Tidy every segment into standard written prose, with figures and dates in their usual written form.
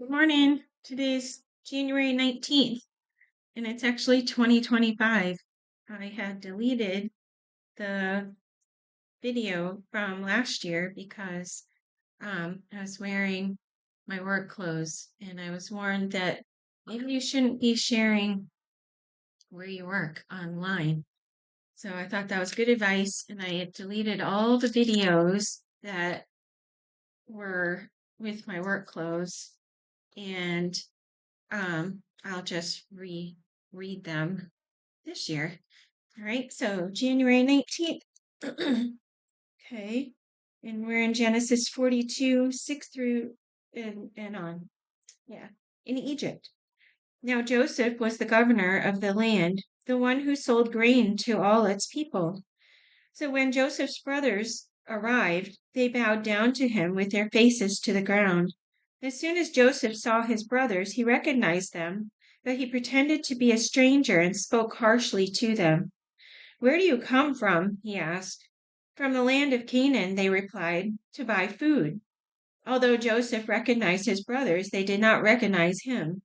Good morning. Today's January 19th, and it's actually 2025. I had deleted the video from last year because I was wearing my work clothes, and I was warned that maybe you shouldn't be sharing where you work online. So I thought that was good advice, and I had deleted all the videos that were with my work clothes, and I'll just read them this year. All right, so January 19th. Okay, and we're in Genesis 42, 6 through and on. Yeah, in Egypt. Now Joseph was the governor of the land, the one who sold grain to all its people. So when Joseph's brothers arrived, they bowed down to him with their faces to the ground. As soon as Joseph saw his brothers, he recognized them, but he pretended to be a stranger and spoke harshly to them. "Where do you come from?" he asked. "From the land of Canaan," they replied, "to buy food." Although Joseph recognized his brothers, they did not recognize him.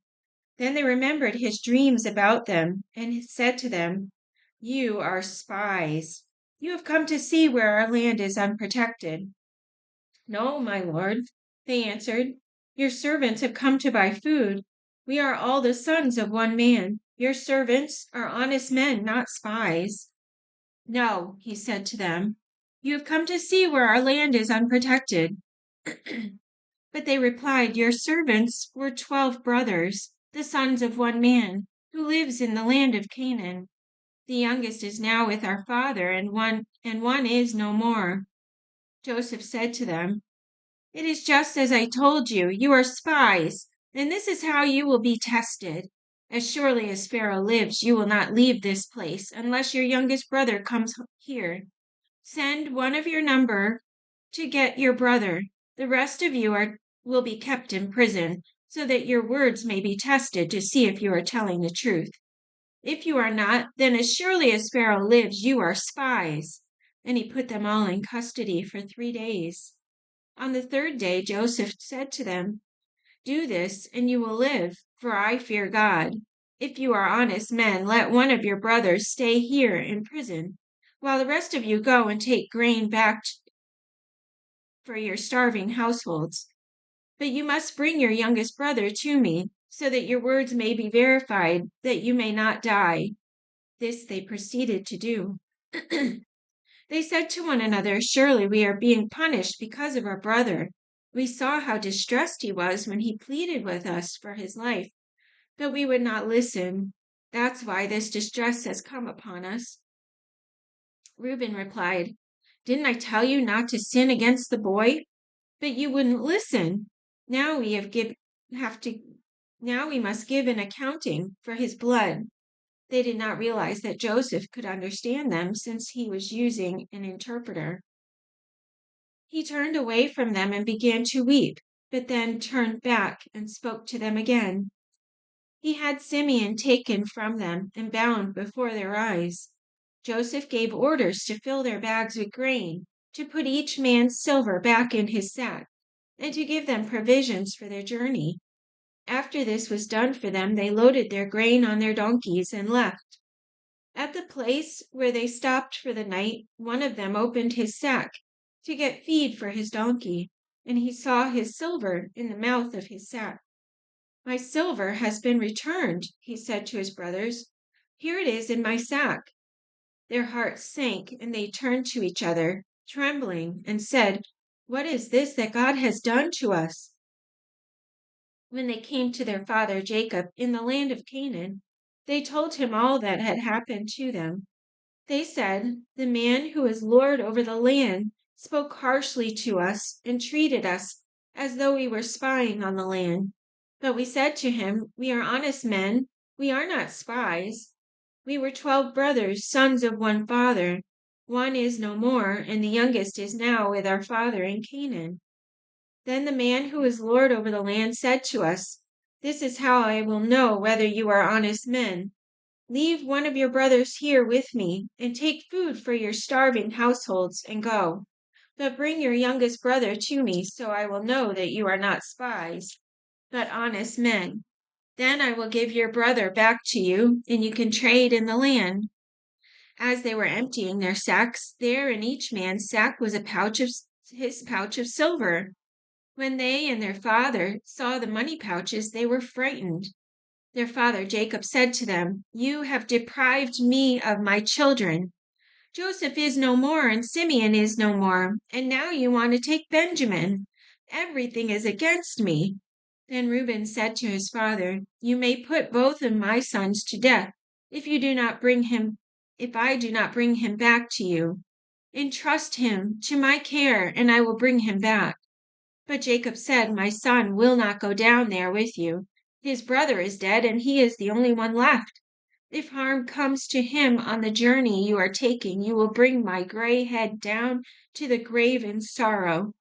Then they remembered his dreams about them, and he said to them, "You are spies. You have come to see where our land is unprotected." "No, my lord," they answered. "Your servants have come to buy food. We are all the sons of one man. Your servants are honest men, not spies." "No," he said to them. "You have come to see where our land is unprotected." But they replied, "Your servants were 12 brothers, the sons of one man, who lives in the land of Canaan. The youngest is now with our father, and one is no more." Joseph said to them, "It is just as I told you. You are spies, and this is how you will be tested. As surely as Pharaoh lives, you will not leave this place unless your youngest brother comes here. Send one of your number to get your brother. The rest of you will be kept in prison, so that your words may be tested to see if you are telling the truth. If you are not, then as surely as Pharaoh lives, you are spies." And he put them all in custody for 3 days. On the third day, Joseph said to them, "Do this, and you will live, for I fear God. If you are honest men, let one of your brothers stay here in prison, while the rest of you go and take grain back for your starving households. But you must bring your youngest brother to me, so that your words may be verified, that you may not die." This they proceeded to do. They said to one another, "Surely we are being punished because of our brother. We saw how distressed he was when he pleaded with us for his life, but we would not listen. That's why this distress has come upon us." Reuben replied, "Didn't I tell you not to sin against the boy? But you wouldn't listen. Now we must give an accounting for his blood." They did not realize that Joseph could understand them, since he was using an interpreter. He turned away from them and began to weep, but then turned back and spoke to them again. He had Simeon taken from them and bound before their eyes. Joseph gave orders to fill their bags with grain, to put each man's silver back in his sack, and to give them provisions for their journey. After this was done for them, they loaded their grain on their donkeys and left. At the place where they stopped for the night, one of them opened his sack to get feed for his donkey, and he saw his silver in the mouth of his sack. "My silver has been returned," he said to his brothers. "Here it is in my sack." Their hearts sank, and they turned to each other, trembling, and said, "What is this that God has done to us?" When they came to their father Jacob in the land of Canaan, they told him all that had happened to them. They said, "The man who is Lord over the land spoke harshly to us and treated us as though we were spying on the land. But we said to him, 'We are honest men. We are not spies. We were 12 brothers, sons of one father. One is no more, and the youngest is now with our father in Canaan.' Then the man who is Lord over the land said to us, 'This is how I will know whether you are honest men. Leave one of your brothers here with me, and take food for your starving households and go. But bring your youngest brother to me, so I will know that you are not spies.' but honest men. Then I will give your brother back to you, and you can trade in the land." As they were emptying their sacks, there in each man's sack was his pouch of silver. When they and their father saw the money pouches, they were frightened. Their father Jacob said to them, "You have deprived me of my children. Joseph is no more, and Simeon is no more, and now you want to take Benjamin. Everything is against me." Then Reuben said to his father, "You may put both of my sons to death if I do not bring him back to you. Entrust him to my care, and I will bring him back." But Jacob said, "My son will not go down there with you. His brother is dead, and he is the only one left. If harm comes to him on the journey you are taking, you will bring my gray head down to the grave in sorrow."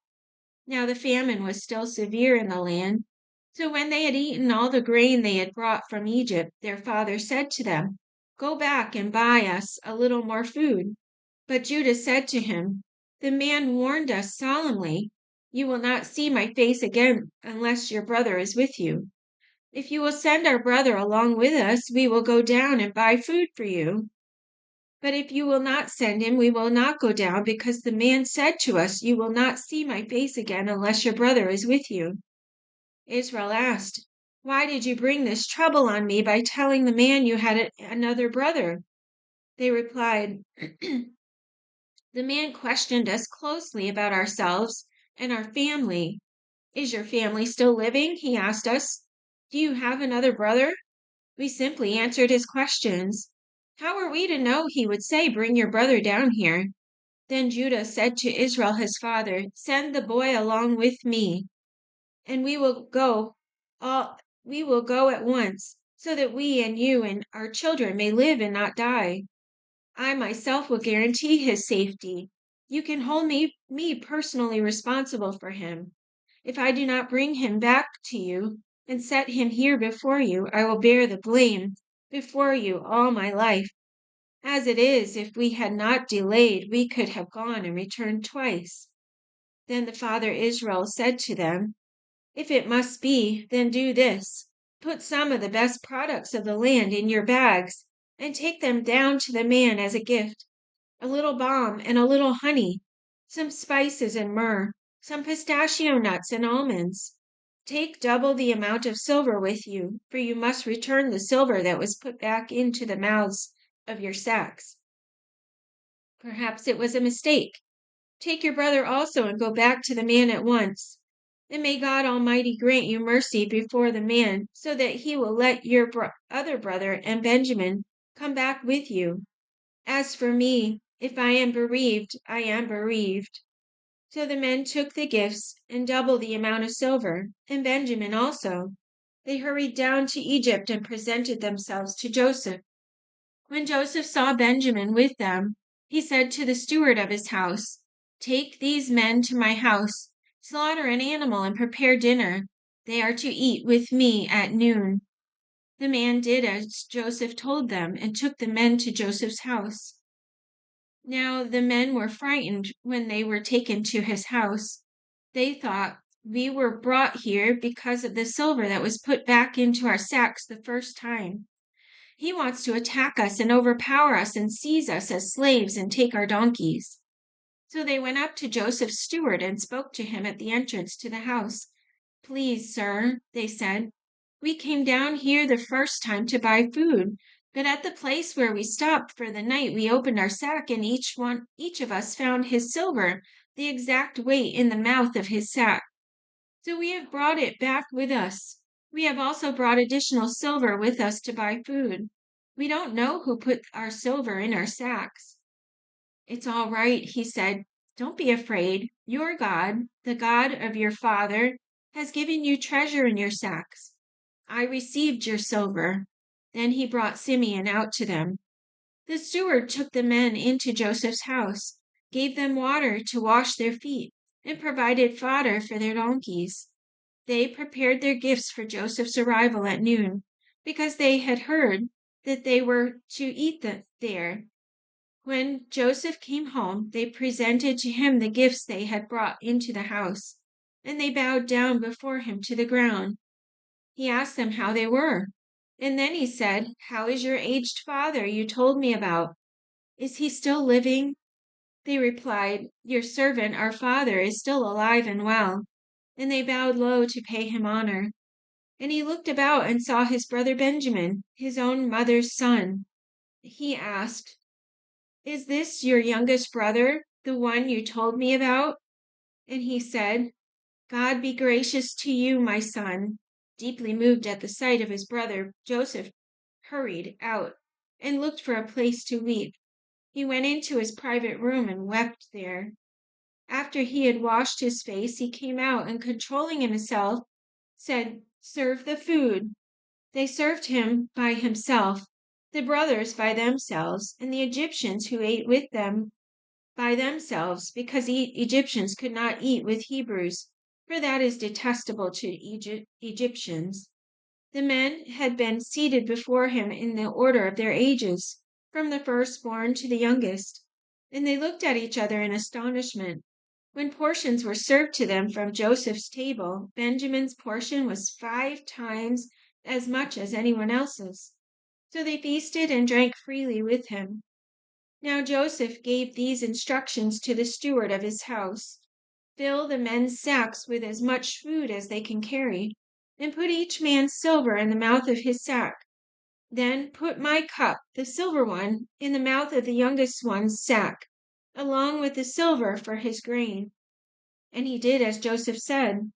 Now the famine was still severe in the land. So when they had eaten all the grain they had brought from Egypt, their father said to them, "Go back and buy us a little more food." But Judah said to him, "The man warned us solemnly, 'You will not see my face again unless your brother is with you.' If you will send our brother along with us, we will go down and buy food for you. But if you will not send him, we will not go down, because the man said to us, 'You will not see my face again unless your brother is with you.'" Israel asked, "Why did you bring this trouble on me by telling the man you had another brother?" They replied, "The man questioned us closely about ourselves and our family. 'Is your family still living?' he asked us. 'Do you have another brother?' We simply answered his questions. How are we to know he would say, 'Bring your brother down here'?" Then Judah said to Israel his father, "Send the boy along with me, and we will go at once, so that we and you and our children may live and not die. I myself will guarantee his safety. You can hold me personally responsible for him. If I do not bring him back to you and set him here before you, I will bear the blame before you all my life. As it is, if we had not delayed, we could have gone and returned twice." Then the father Israel said to them, "If it must be, then do this. Put some of the best products of the land in your bags and take them down to the man as a gift: a little balm and a little honey, some spices and myrrh, some pistachio nuts and almonds. Take double the amount of silver with you, for you must return the silver that was put back into the mouths of your sacks. Perhaps it was a mistake. Take your brother also and go back to the man at once. And may God Almighty grant you mercy before the man, so that he will let your other brother and Benjamin come back with you. As for me, if I am bereaved, I am bereaved." So the men took the gifts and double the amount of silver, and Benjamin also. They hurried down to Egypt and presented themselves to Joseph. When Joseph saw Benjamin with them, he said to the steward of his house, "Take these men to my house, slaughter an animal and prepare dinner. They are to eat with me at noon." The man did as Joseph told them and took the men to Joseph's house. Now the men were frightened when they were taken to his house. They thought, "We were brought here because of the silver that was put back into our sacks the first time. He wants to attack us and overpower us and seize us as slaves and take our donkeys." So they went up to Joseph's steward and spoke to him at the entrance to the house. "Please, sir," they said, "we came down here the first time to buy food, but at the place where we stopped for the night we opened our sack, and each of us found his silver the exact weight in the mouth of his sack. So we have brought it back with us. We have also brought additional silver with us to buy food. We don't know who put our silver in our sacks." "It's all right," he said. "Don't be afraid. Your God, the God of your father, has given you treasure in your sacks. I received your silver." Then he brought Simeon out to them. The steward took the men into Joseph's house, gave them water to wash their feet, and provided fodder for their donkeys. They prepared their gifts for Joseph's arrival at noon, because they had heard that they were to eat there. When Joseph came home, they presented to him the gifts they had brought into the house, and they bowed down before him to the ground. He asked them how they were. And then he said, "How is your aged father you told me about? Is he still living?" They replied, "Your servant, our father, is still alive and well." And they bowed low to pay him honor. And he looked about and saw his brother Benjamin, his own mother's son. He asked, "Is this your youngest brother, the one you told me about?" And he said, "God be gracious to you, my son." Deeply moved at the sight of his brother, Joseph hurried out and looked for a place to weep. He went into his private room and wept there. After he had washed his face, he came out and, controlling himself, said, "Serve the food." They served him by himself, the brothers by themselves, and the Egyptians who ate with them by themselves, because Egyptians could not eat with Hebrews, for that is detestable to Egyptians. The men had been seated before him in the order of their ages, from the firstborn to the youngest, and they looked at each other in astonishment. When portions were served to them from Joseph's table, Benjamin's portion was 5 times as much as anyone else's. So they feasted and drank freely with him. Now Joseph gave these instructions to the steward of his house: "Fill the men's sacks with as much food as they can carry, and put each man's silver in the mouth of his sack. Then put my cup, the silver one, in the mouth of the youngest one's sack, along with the silver for his grain." And he did as Joseph said.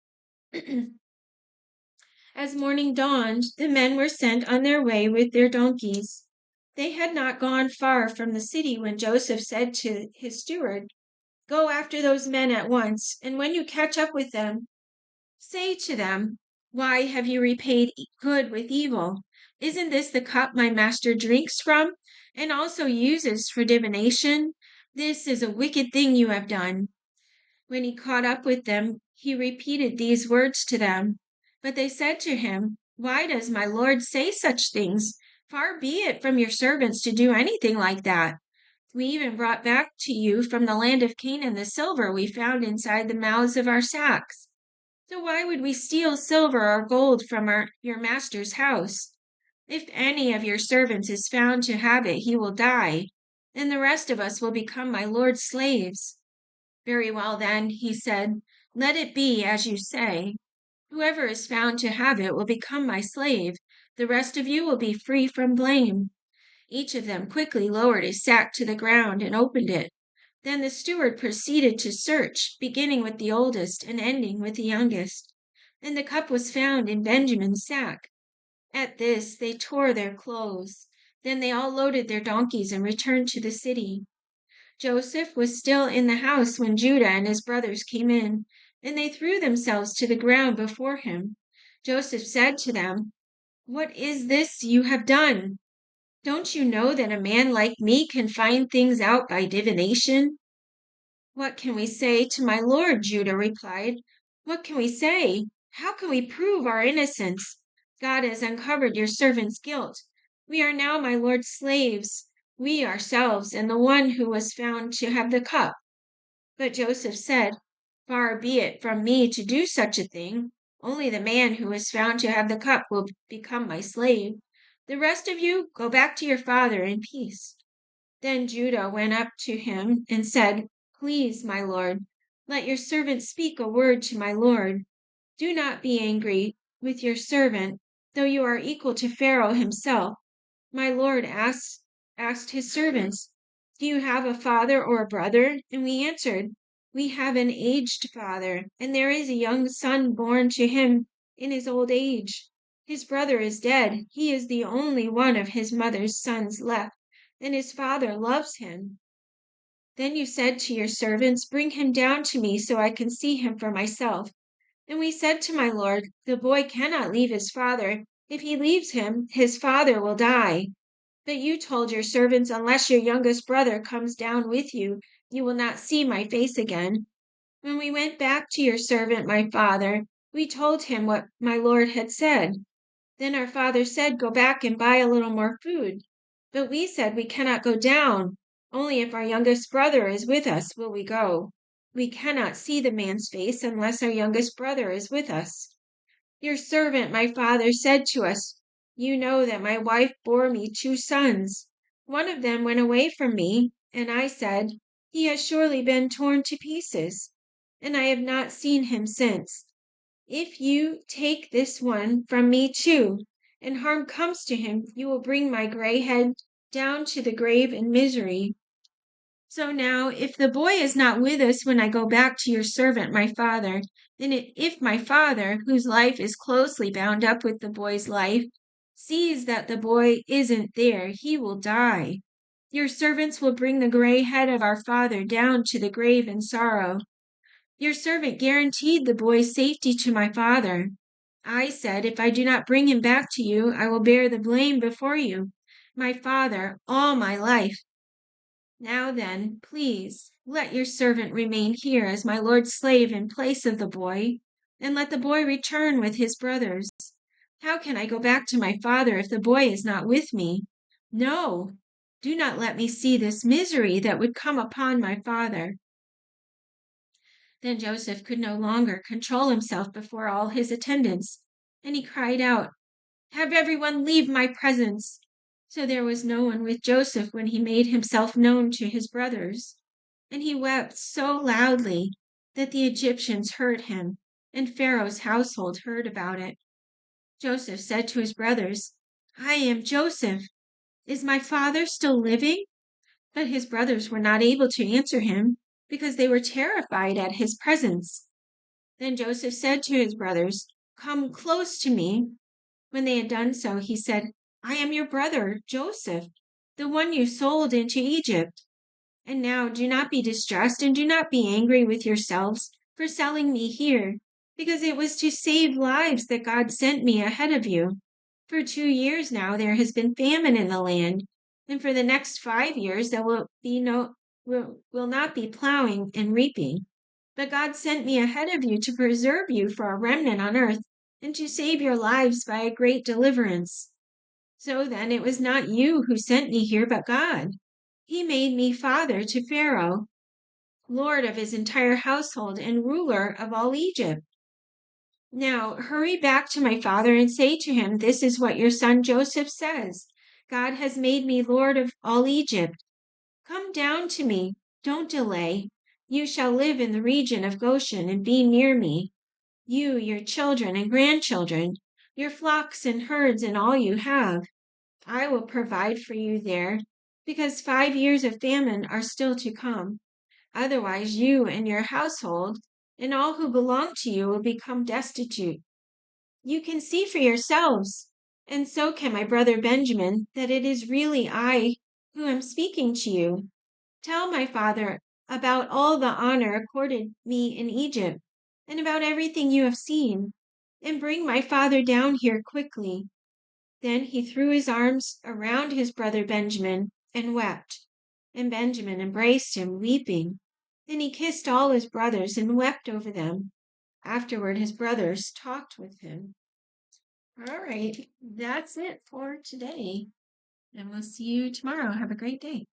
As morning dawned, the men were sent on their way with their donkeys. They had not gone far from the city when Joseph said to his steward, "Go after those men at once, and when you catch up with them, say to them, 'Why have you repaid good with evil? Isn't this the cup my master drinks from and also uses for divination? This is a wicked thing you have done.'" When he caught up with them, he repeated these words to them. But they said to him, "Why does my lord say such things? Far be it from your servants to do anything like that. We even brought back to you from the land of Canaan the silver we found inside the mouths of our sacks. So why would we steal silver or gold from your master's house? If any of your servants is found to have it, he will die, and the rest of us will become my lord's slaves." "Very well, then," he said, "let it be as you say. Whoever is found to have it will become my slave. The rest of you will be free from blame." Each of them quickly lowered his sack to the ground and opened it. Then the steward proceeded to search, beginning with the oldest and ending with the youngest. And the cup was found in Benjamin's sack. At this, they tore their clothes. Then they all loaded their donkeys and returned to the city. Joseph was still in the house when Judah and his brothers came in, and they threw themselves to the ground before him. Joseph said to them, "What is this you have done? Don't you know that a man like me can find things out by divination?" "What can we say to my lord?" Judah replied. "What can we say? How can we prove our innocence? God has uncovered your servant's guilt. We are now my lord's slaves, we ourselves and the one who was found to have the cup." But Joseph said, "Far be it from me to do such a thing. Only the man who is found to have the cup will become my slave. The rest of you go back to your father in peace." Then Judah went up to him and said, "Please, my lord, let your servant speak a word to my lord. Do not be angry with your servant, though you are equal to Pharaoh himself. My lord asked his servants, 'Do you have a father or a brother?' And we answered, 'We have an aged father, and there is a young son born to him in his old age. His brother is dead. He is the only one of his mother's sons left, and his father loves him.' Then you said to your servants, 'Bring him down to me so I can see him for myself.' And we said to my lord, 'The boy cannot leave his father. If he leaves him, his father will die.' But you told your servants, 'Unless your youngest brother comes down with you, you will not see my face again.' When we went back to your servant, my father, we told him what my lord had said. Then our father said, 'Go back and buy a little more food.' But we said, 'We cannot go down. Only if our youngest brother is with us will we go. We cannot see the man's face unless our youngest brother is with us.' Your servant, my father, said to us, 'You know that my wife bore me 2 sons. One of them went away from me, and I said, He has surely been torn to pieces, and I have not seen him since. If you take this one from me too, and harm comes to him, you will bring my gray head down to the grave in misery. So now, if the boy is not with us when I go back to your servant, my father, then if my father, whose life is closely bound up with the boy's life, sees that the boy isn't there, he will die. Your servants will bring the gray head of our father down to the grave in sorrow. Your servant guaranteed the boy's safety to my father. I said, if I do not bring him back to you, I will bear the blame before you, my father, all my life. Now then, please, let your servant remain here as my lord's slave in place of the boy, and let the boy return with his brothers. How can I go back to my father if the boy is not with me? No, do not let me see this misery that would come upon my father. Then Joseph could no longer control himself before all his attendants, and he cried out, Have everyone leave my presence. So there was no one with Joseph when he made himself known to his brothers. And he wept so loudly that the Egyptians heard him, and Pharaoh's household heard about it. Joseph said to his brothers, I am Joseph. Is my father still living? But his brothers were not able to answer him, because they were terrified at his presence. Then Joseph said to his brothers, Come close to me. When they had done so, he said, I am your brother, Joseph, the one you sold into Egypt. And now do not be distressed and do not be angry with yourselves for selling me here, because it was to save lives that God sent me ahead of you. For 2 years now there has been famine in the land, and for the next 5 years there will not be plowing and reaping. But God sent me ahead of you to preserve you for a remnant on earth, and to save your lives by a great deliverance. So then it was not you who sent me here, but God. He made me father to Pharaoh, lord of his entire household and ruler of all Egypt. Now hurry back to my father and say to him, This is what your son Joseph says. God has made me lord of all Egypt. Come down to me. Don't delay. You shall live in the region of Goshen and be near me. You, your children and grandchildren, your flocks and herds and all you have. I will provide for you there, because 5 years of famine are still to come. Otherwise, you and your household and all who belong to you will become destitute. You can see for yourselves, and so can my brother Benjamin, that it is really I who am speaking to you. Tell my father about all the honor accorded me in Egypt, and about everything you have seen, and bring my father down here quickly. Then he threw his arms around his brother Benjamin and wept, and Benjamin embraced him, weeping. Then he kissed all his brothers and wept over them. Afterward, his brothers talked with him. All right, that's it for today, and we'll see you tomorrow. Have a great day.